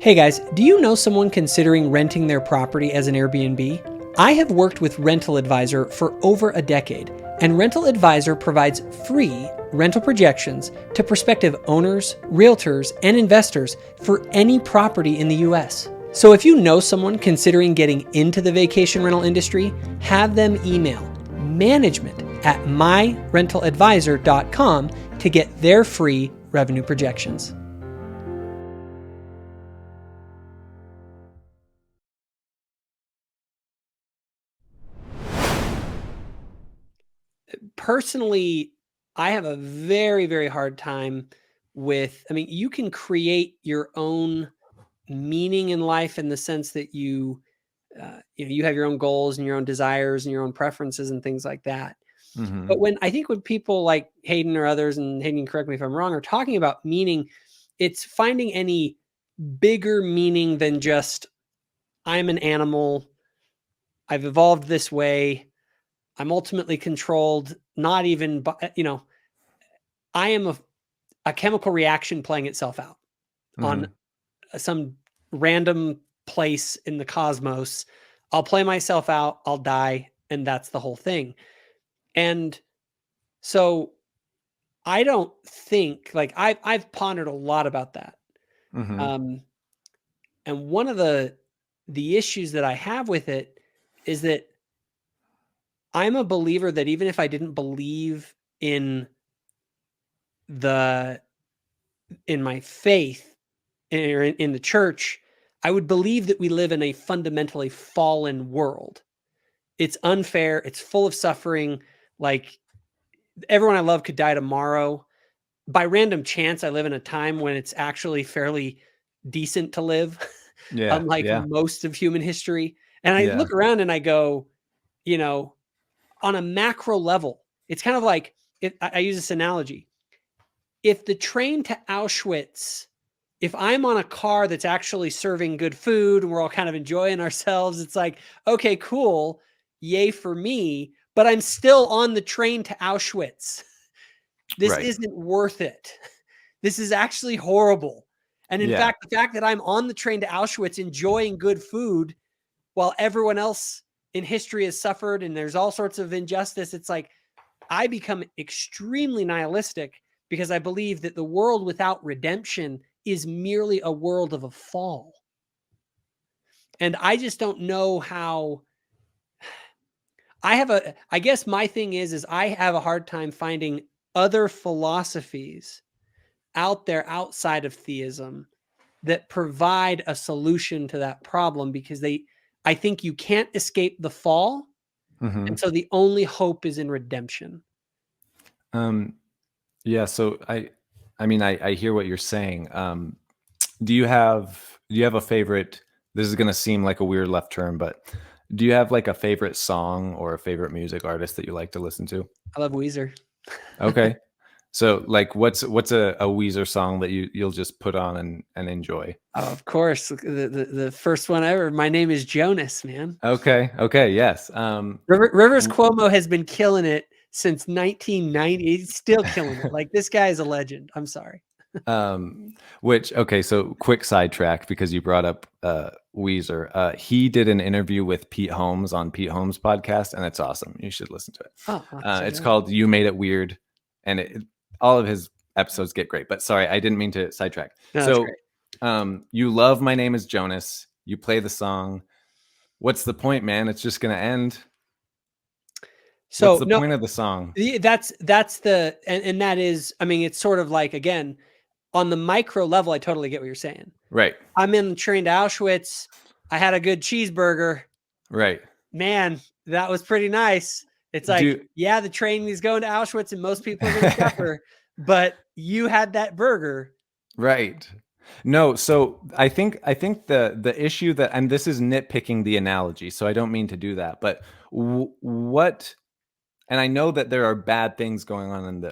Hey guys, do you know someone considering renting their property as an Airbnb? I have worked with Rental Advisor for over a decade, and Rental Advisor provides free rental projections to prospective owners, realtors, and investors for any property in the US. So if you know someone considering getting into the vacation rental industry, have them email management@myrentaladvisor.com to get their free revenue projections. Personally, I have a very, very hard time with, you can create your own meaning in life in the sense that you have your own goals and your own desires and your own preferences and things like that. Mhm. But when people like Hayden or others, and Hayden, correct me if I'm wrong, are talking about meaning, it's finding any bigger meaning than just, I'm an animal, I've evolved this way, I'm ultimately controlled, not even by, I am a chemical reaction playing itself out on Mhm. some random place in the cosmos. I'll play myself out, I'll die, and that's the whole thing. And so I don't think, like, I've pondered a lot about that. Mhm. Um, and one of the issues that I have with it is that I'm a believer that even if I didn't believe the in my faith or in the church, I would believe that we live in a fundamentally fallen world. It's unfair. It's full of suffering. Like, everyone I love could die tomorrow. By random chance, I live in a time when it's actually fairly decent to live, Yeah, unlike yeah, most of human history. And I yeah. look around and I go, you know, on a macro level, it's kind of like, I use this analogy. If the train to Auschwitz, if I'm on a car that's actually serving good food and we're all kind of enjoying ourselves, it's like, okay, cool. Yay for me. But I'm still on the train to Auschwitz. This Right. isn't worth it. This is actually horrible. And in Yeah. fact, the fact that I'm on the train to Auschwitz enjoying good food while everyone else in history has suffered and there's all sorts of injustice, it's like I become extremely nihilistic because I believe that the world without redemption is merely a world of a fall. And I just don't know how. I guess my thing is I have a hard time finding other philosophies out there outside of theism that provide a solution to that problem, because I think you can't escape the fall. And Mhm. so the only hope is in redemption. Um, yeah, so I hear what you're saying. Do you have a favorite? This is gonna seem like a weird left turn, but do you have, like, a favorite song or a favorite music artist that you like to listen to? I love Weezer. Okay. So, like, what's a Weezer song that you'll just put on and enjoy? Oh, of course. The first one ever. My Name is Jonas, man. Okay, okay, yes. Rivers W Cuomo has been killing it since 1990. He's still killing it. Like, this guy is a legend. I'm sorry. which okay, so quick sidetrack because you brought up Weezer. He did an interview with Pete Holmes on Pete Holmes' podcast, and it's awesome. You should listen to it. Oh, I'll have to check it It's out. called "You Made It Weird," and all of his episodes get great. But sorry, I didn't mean to sidetrack. No, that's So, great. you love "My Name Is Jonas." You play the song. What's the point, man? It's just gonna end. What's So the no, point of the song? that's the and that is, it's sort of like, again, on the micro level, I totally get what you're saying. Right, I'm in the train to Auschwitz. I had a good cheeseburger. right. Man, that was pretty nice. It's like, Do yeah, the train is going to Auschwitz and most people are going to suffer, but you had that burger. Right. No, so I think the issue that, and this is nitpicking the analogy, so I don't mean to do that, but what, and I know that there are bad things going on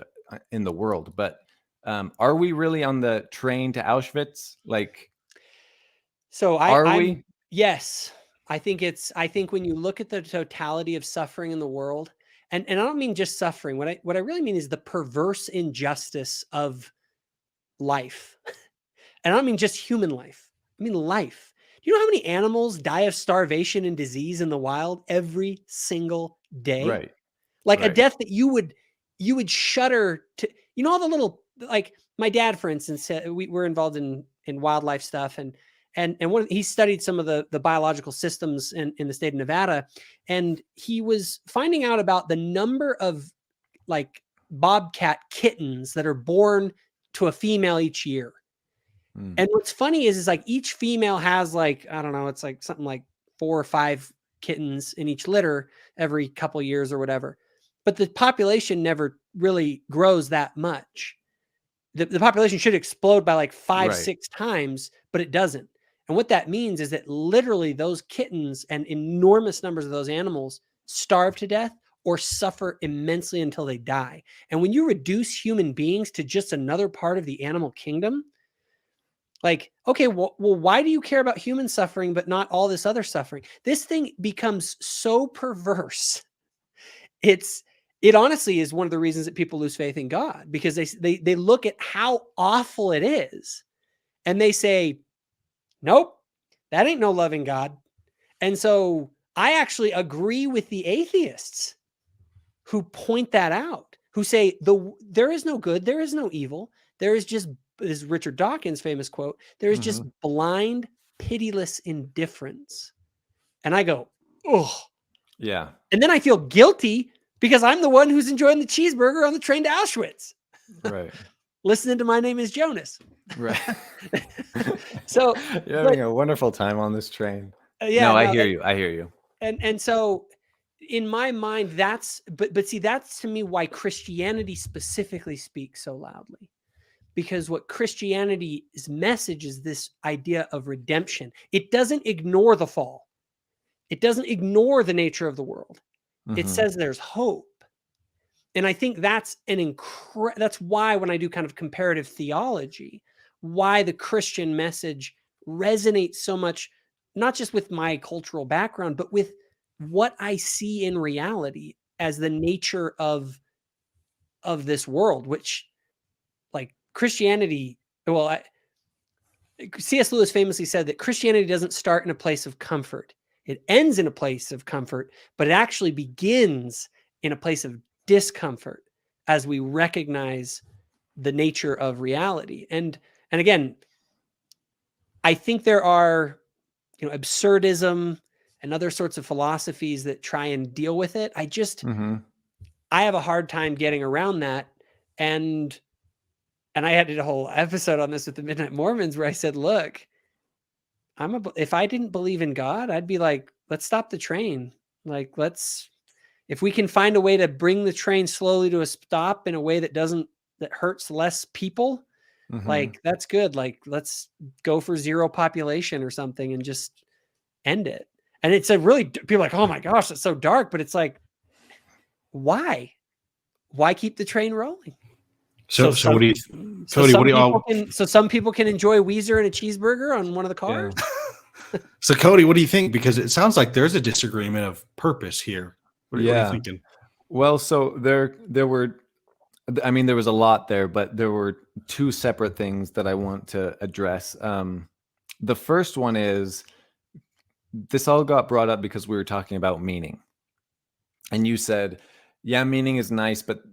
in the world, but are we really on the train to Auschwitz? Like, So are I'm we? yes. I think when you look at the totality of suffering in the world, and I don't mean just suffering. What I really mean is the perverse injustice of life. And I don't mean just human life. I mean, life. Do you know how many animals die of starvation and disease in the wild every single day? Right. Like a Right. death that you would shudder to, all the little, like my dad, for instance, we're involved in wildlife stuff. And he studied some of the biological systems in the state of Nevada. And he was finding out about the number of like bobcat kittens that are born to a female each year. And what's funny is like each female has like, I don't know, it's like something like 4 or 5 kittens in each litter every couple years or whatever. But the population never really grows that much. The population should explode by like 5, Right. 6 times, but it doesn't. And what that means is that literally those kittens and enormous numbers of those animals starve to death or suffer immensely until they die. And when you reduce human beings to just another part of the animal kingdom, like, okay, well, why do you care about human suffering, but not all this other suffering? This thing becomes so perverse. It honestly is one of the reasons that people lose faith in God, because they look at how awful it is and they say, nope, that ain't no loving God. And so I actually agree with the atheists who point that out, who say there is no good, there is no evil. There is just, this is Richard Dawkins' famous quote, there is just blind, pitiless indifference. And I go, oh. Yeah. And then I feel guilty because I'm the one who's enjoying the cheeseburger on the train to Auschwitz. Right. Listening to My Name is Jonas. Right. So you're having a wonderful time on this train. Yeah. No, I hear you. I hear you. And so in my mind, that's, but see, that's to me why Christianity specifically speaks so loudly. Because what Christianity's message is this idea of redemption. It doesn't ignore the fall. It doesn't ignore the nature of the world. It says there's hope. And I think that's that's why when I do kind of comparative theology, why the Christian message resonates so much, not just with my cultural background, but with what I see in reality as the nature of this world, which, like, Christianity, well, C.S. Lewis famously said that Christianity doesn't start in a place of comfort. It ends in a place of comfort, but it actually begins in a place of discomfort as we recognize the nature of reality. And again, I think there are, absurdism and other sorts of philosophies that try and deal with it. I have a hard time getting around that. And I had a whole episode on this with the Midnight Mormons where I said, look, if I didn't believe in God, I'd be like, let's stop the train. Like, if we can find a way to bring the train slowly to a stop in a way that hurts less people, like, that's good. Like, let's go for zero population or something and just end it. And it's people are like, oh my gosh, that's so dark. But it's like, why keep the train rolling? So what do you, Cody? So some people can enjoy Weezer and a cheeseburger on one of the cars. Yeah. So Cody, what do you think? Because it sounds like there's a disagreement of purpose here. What are you thinking? Well, so there were, I mean, there was a lot there, but there were 2 separate things that I want to address. The first one is, this all got brought up because we were talking about meaning, and you said, yeah, meaning is nice, but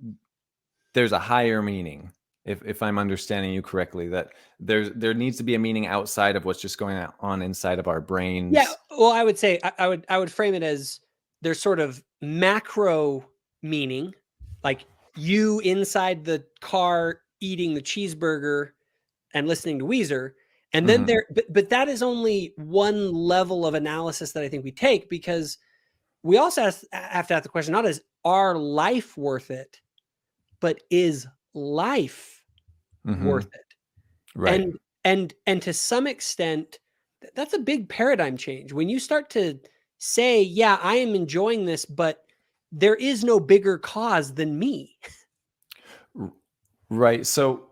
there's a higher meaning, if I'm understanding you correctly, that there needs to be a meaning outside of what's just going on inside of our brains. Yeah, well, I would say I would frame it as there's sort of macro meaning, like you inside the car eating the cheeseburger and listening to Weezer, and then but that is only one level of analysis that I think we take, because we also have to ask the question, not is our life worth it, but is life worth it? Right. And to some extent, that's a big paradigm change. When you start to say, yeah, I am enjoying this, but there is no bigger cause than me. Right. So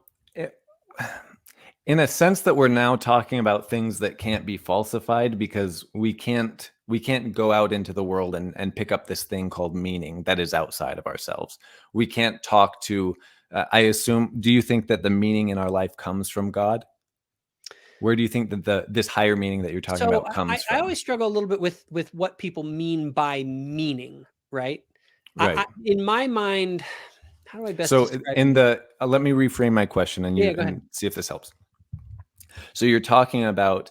in a sense that we're now talking about things that can't be falsified, because we can't go out into the world and pick up this thing called meaning that is outside of ourselves. We can't talk to, I assume, do you think that the meaning in our life comes from God? Where do you think that this higher meaning that you're talking So about comes I from? always struggle a little bit with what people mean by meaning, right? Right. In my mind, how do I best So describe in meaning? the let me reframe my question and Yeah, go ahead. and see if this helps. So you're talking about,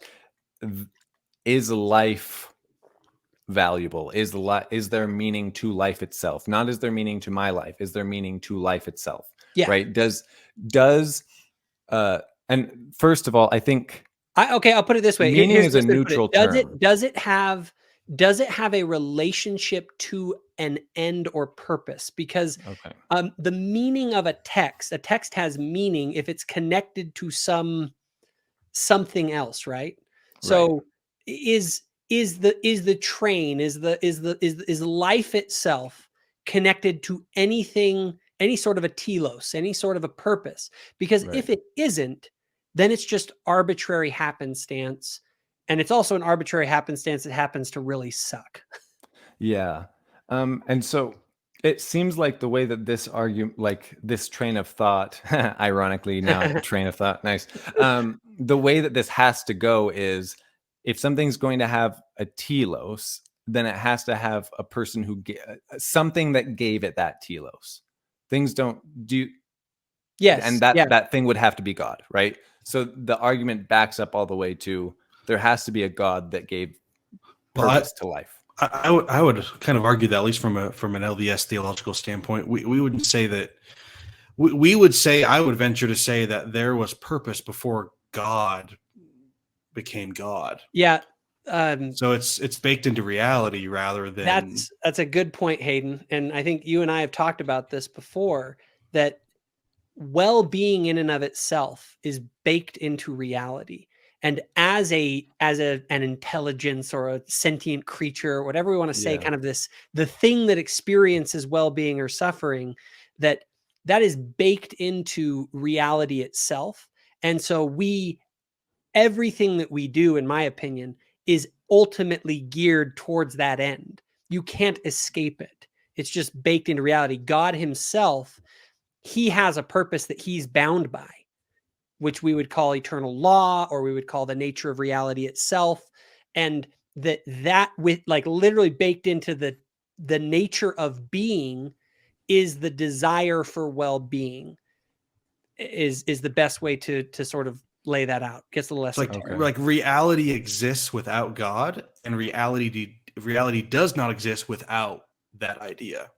is life valuable? Is there meaning to life itself? Not is there meaning to my life? Is there meaning to life itself? Yeah. Right? Does and first of all, I think Okay, I'll put it this way. meaning Here's is a the way to put it. neutral term. Does it have a relationship to an end or purpose? Because Okay. the meaning of a text has meaning if it's connected to something else, right? Right. So is the train, is life itself connected to anything, any sort of a telos, any sort of a purpose? Because Right. if it isn't, then it's just arbitrary happenstance. And it's also an arbitrary happenstance that happens to really suck. Yeah. And so it seems like the way that this train of thought, ironically now train of thought, nice. The way that this has to go is, if something's going to have a telos, then it has to have a person who something that gave it that telos. Things don't do, Yes. and Yeah. that thing would have to be God, right? So the argument backs up all the way to, there has to be a God that gave purpose to life. I would kind of argue that, at least from an LDS theological standpoint, we wouldn't say that. We would say, I would venture to say that there was purpose before God became God. Yeah. So it's baked into reality rather than. That's a good point, Hayden. And I think you and I have talked about this before, that well-being in and of itself is baked into reality. And as an intelligence or a sentient creature, whatever we want to say, Yeah. kind of the thing that experiences well-being or suffering, that is baked into reality itself. And so everything that we do, in my opinion, is ultimately geared towards that end. You can't escape it. It's just baked into reality. God himself, he has a purpose that he's bound by, which we would call eternal law, or we would call the nature of reality itself. And that with, like, literally baked into the nature of being is the desire for well-being, is the best way to sort of lay that out. Gets a little It's like esoteric. like reality exists without God, and reality does not exist without that idea.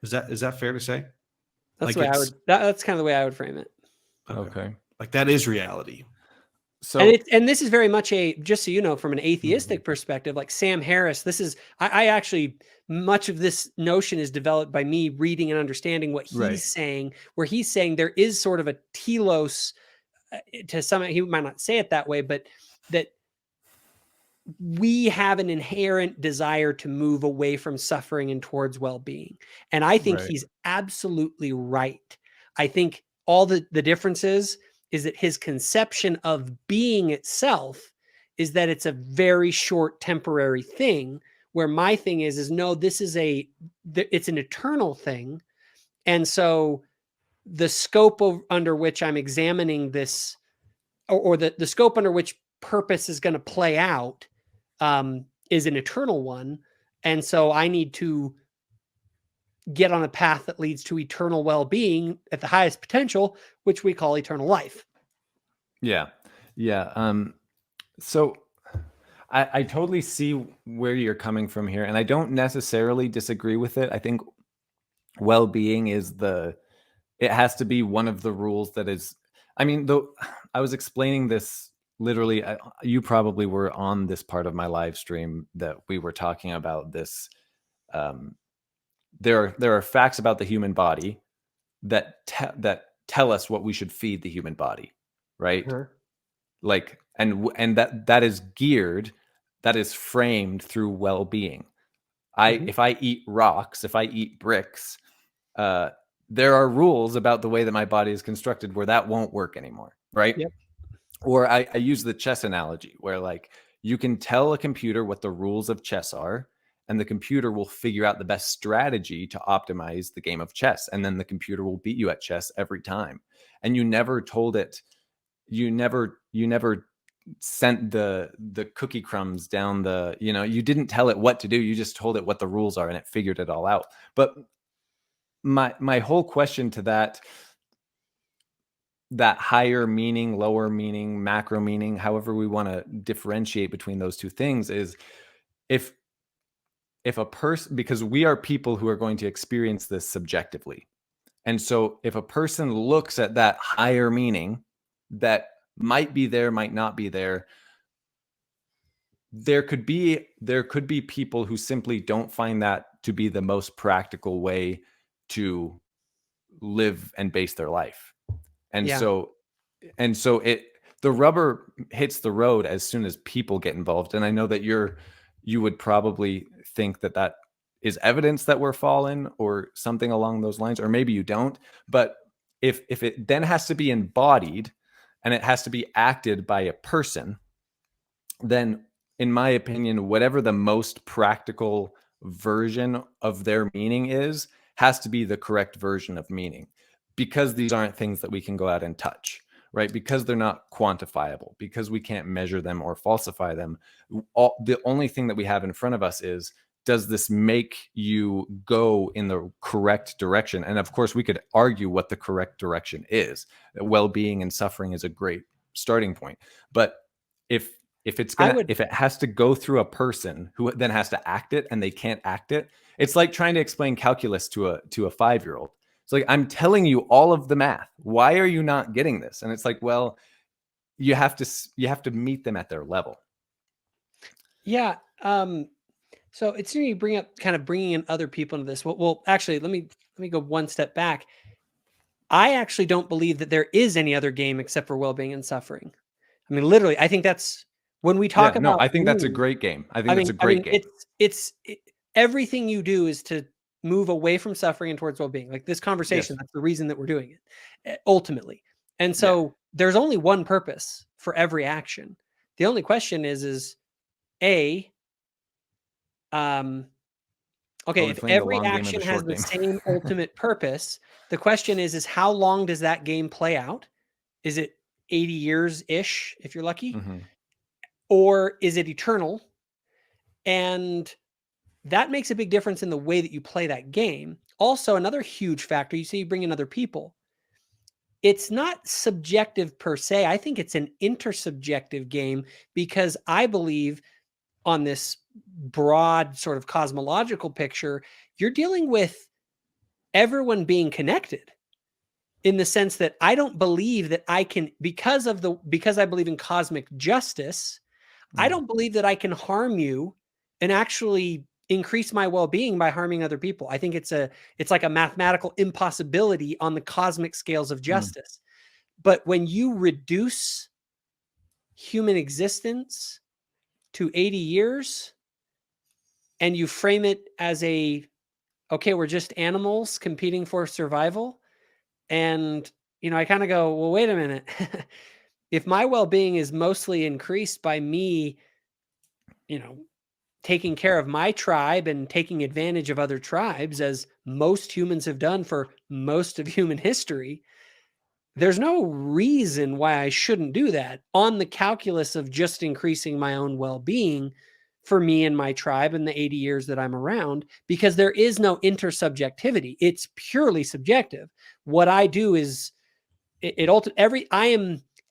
Is that fair to say? That's Like the way that's kind of the way I would frame it. Okay. Like that is reality. So And this is very much just so you know, from an atheistic Mhm. perspective, like Sam Harris, this is, I actually, much of this notion is developed by me reading and understanding what he's Right. saying, where he's saying there is sort of a telos, to some, he might not say it that way, but that we have an inherent desire to move away from suffering and towards well-being. And I think Right. he's absolutely right. I think all the difference is that his conception of being itself is that it's a very short temporary thing, where my thing is no, this is it's an eternal thing. And so the scope under which I'm examining this, or the scope under which purpose is going to play out, is an eternal one. And so I need to get on a path that leads to eternal well-being at the highest potential, which we call eternal life. Yeah. Yeah. So I totally see where you're coming from here, and I don't necessarily disagree with it. I think well-being it has to be one of the rules that is, I mean, though I was explaining this literally, you probably were on this part of my live stream that we were talking about this. There are facts about the human body that tell us what we should feed the human body, right? Uh-huh. Like, and that is geared, that is framed through well-being. If I eat rocks, if I eat bricks, there are rules about the way that my body is constructed where that won't work anymore, right? Yep. Or I use the chess analogy, where like you can tell a computer what the rules of chess are, and the computer will figure out the best strategy to optimize the game of chess, and then the computer will beat you at chess every time. And you never told it, you never sent the cookie crumbs down the, you didn't tell it what to do. You just told it what the rules are and it figured it all out. But my whole question to that higher meaning, lower meaning, macro meaning, however we want to differentiate between those two things, is if a person, because we are people who are going to experience this subjectively. And so if a person looks at that higher meaning that might be there, might not be there, there could be people who simply don't find that to be the most practical way to live and base their life. And Yeah. so the rubber hits the road as soon as people get involved. And I know that you would probably think that is evidence that we're fallen or something along those lines, or maybe you don't. But if it then has to be embodied and it has to be acted by a person, then in my opinion, whatever the most practical version of their meaning is, has to be the correct version of meaning, because these aren't things that we can go out and touch, right? Because they're not quantifiable, because we can't measure them or falsify them. The only thing that we have in front of us is, does this make you go in the correct direction? And of course, we could argue what the correct direction is. Well-being and suffering is a great starting point. But if it has to go through a person who then has to act it, and they can't act it, it's like trying to explain calculus to a 5-year-old. It's like, I'm telling you all of the math. Why are you not getting this? And it's like, well, you have to meet them at their level. Yeah. So it's you bring up kind of bringing in other people into this. Well, actually, let me go one step back. I actually don't believe that there is any other game except for well-being and suffering. I mean, literally, I think that's when we talk about. No, I think that's a great game. I think that's a great game. It's everything you do is to move away from suffering and towards well-being. Like this conversation, that's the reason that we're doing it, ultimately. And so there's only one purpose for every action. The only question is A, okay, if every action has the same ultimate purpose, the question is how long does that game play out? Is it 80 years-ish, if you're lucky? Mm-hmm. Or is it eternal? And that makes a big difference in the way that you play that game. Also, another huge factor, you say you bring in other people. It's not subjective per se. I think it's an intersubjective game, because I believe on this broad sort of cosmological picture, you're dealing with everyone being connected, in the sense that I don't believe that I can, because I believe in cosmic justice, I don't believe that I can harm you and actually increase my well-being by harming other people. I think it's like a mathematical impossibility on the cosmic scales of justice. But when you reduce human existence to 80 years and you frame it as okay, we're just animals competing for survival. And, I kind of go, well, wait a minute. If my well-being is mostly increased by me, taking care of my tribe and taking advantage of other tribes, as most humans have done for most of human history, there's no reason why I shouldn't do that on the calculus of just increasing my own well-being for me and my tribe in the 80 years that I'm around, because there is no intersubjectivity. It's purely subjective. What I do is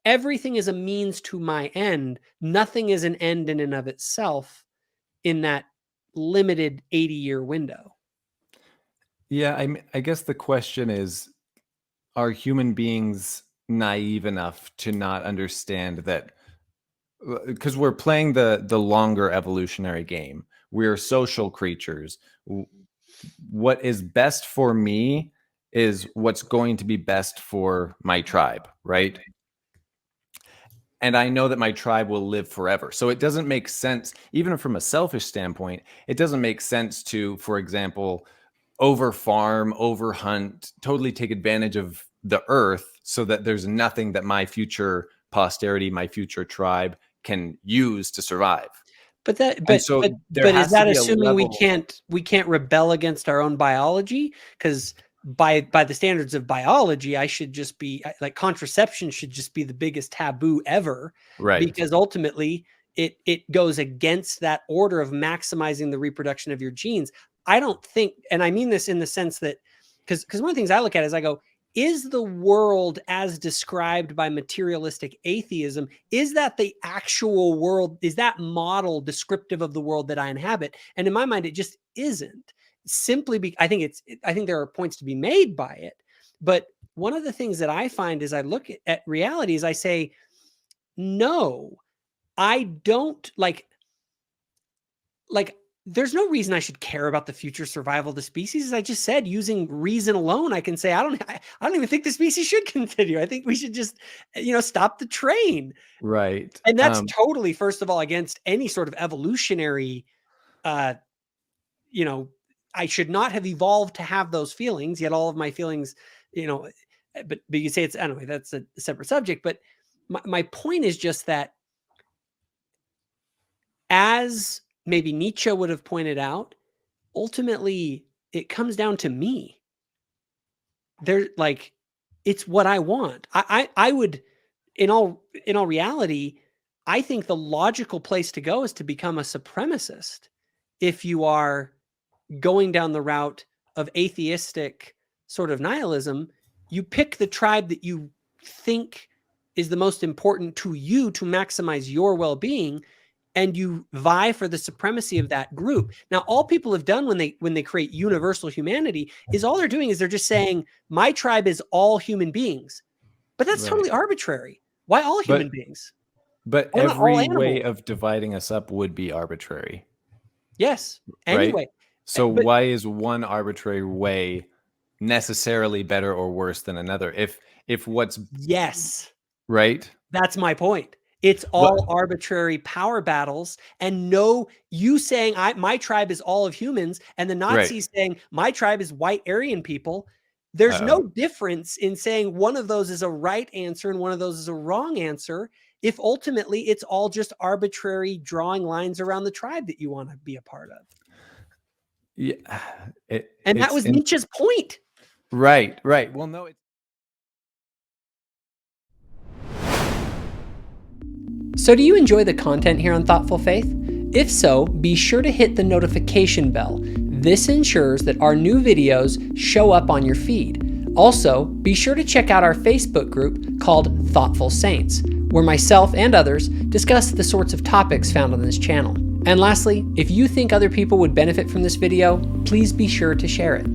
everything is a means to my end. Nothing is an end in and of itself in that limited 80-year window. Yeah, I guess the question is, are human beings naive enough to not understand that? Because we're playing the longer evolutionary game. We're social creatures. What is best for me is what's going to be best for my tribe, right? And I know that my tribe will live forever. So it doesn't make sense, even from a selfish standpoint, it doesn't make sense to, for example, over farm, over hunt, totally take advantage of the earth so that there's nothing that my future posterity, my future tribe can use to survive. But is that assuming we can't rebel against our own biology? Because by the standards of biology, I should just be like, contraception should just be the biggest taboo ever, Right. because ultimately it goes against that order of maximizing the reproduction of your genes. I don't think, and I mean this in the sense that, because one of the things I look at is I go, is the world as described by materialistic atheism, is that the actual world? Is that model descriptive of the world that I inhabit? And in my mind, it just isn't. Simply I think there are points to be made by it. But one of the things that I find as I look at reality is I say, no, I don't like there's no reason I should care about the future survival of the species. As I just said, using reason alone, I can say I don't even think the species should continue. I think we should just, stop the train. Right. And that's totally, first of all, against any sort of evolutionary, I should not have evolved to have those feelings, yet all of my feelings, but you say it's, anyway, that's a separate subject. But my point is just that, as maybe Nietzsche would have pointed out, ultimately it comes down to me. It's what I want. I would, in all reality, I think the logical place to go is to become a supremacist. If you are going down the route of atheistic sort of nihilism, you pick the tribe that you think is the most important to you to maximize your well-being, and you vie for the supremacy of that group. Now, all people have done when they create universal humanity is all they're doing is they're just saying, my tribe is all human beings. But that's totally arbitrary. Why all human beings? But Why not all every way animals? of dividing us up would be arbitrary. Yes. Anyway. So why is one arbitrary way necessarily better or worse than another? If what's Yes. right? That's my point. It's all arbitrary power battles, and no, you saying my tribe is all of humans, and the Nazis saying my tribe is white Aryan people. There's no difference in saying one of those is a right answer and one of those is a wrong answer, if ultimately it's all just arbitrary drawing lines around the tribe that you want to be a part of. Yeah. And that was Nietzsche's point. Right. Well, no, So do you enjoy the content here on Thoughtful Faith? If so, be sure to hit the notification bell. This ensures that our new videos show up on your feed. Also, be sure to check out our Facebook group called Thoughtful Saints, where myself and others discuss the sorts of topics found on this channel. And lastly, if you think other people would benefit from this video, please be sure to share it.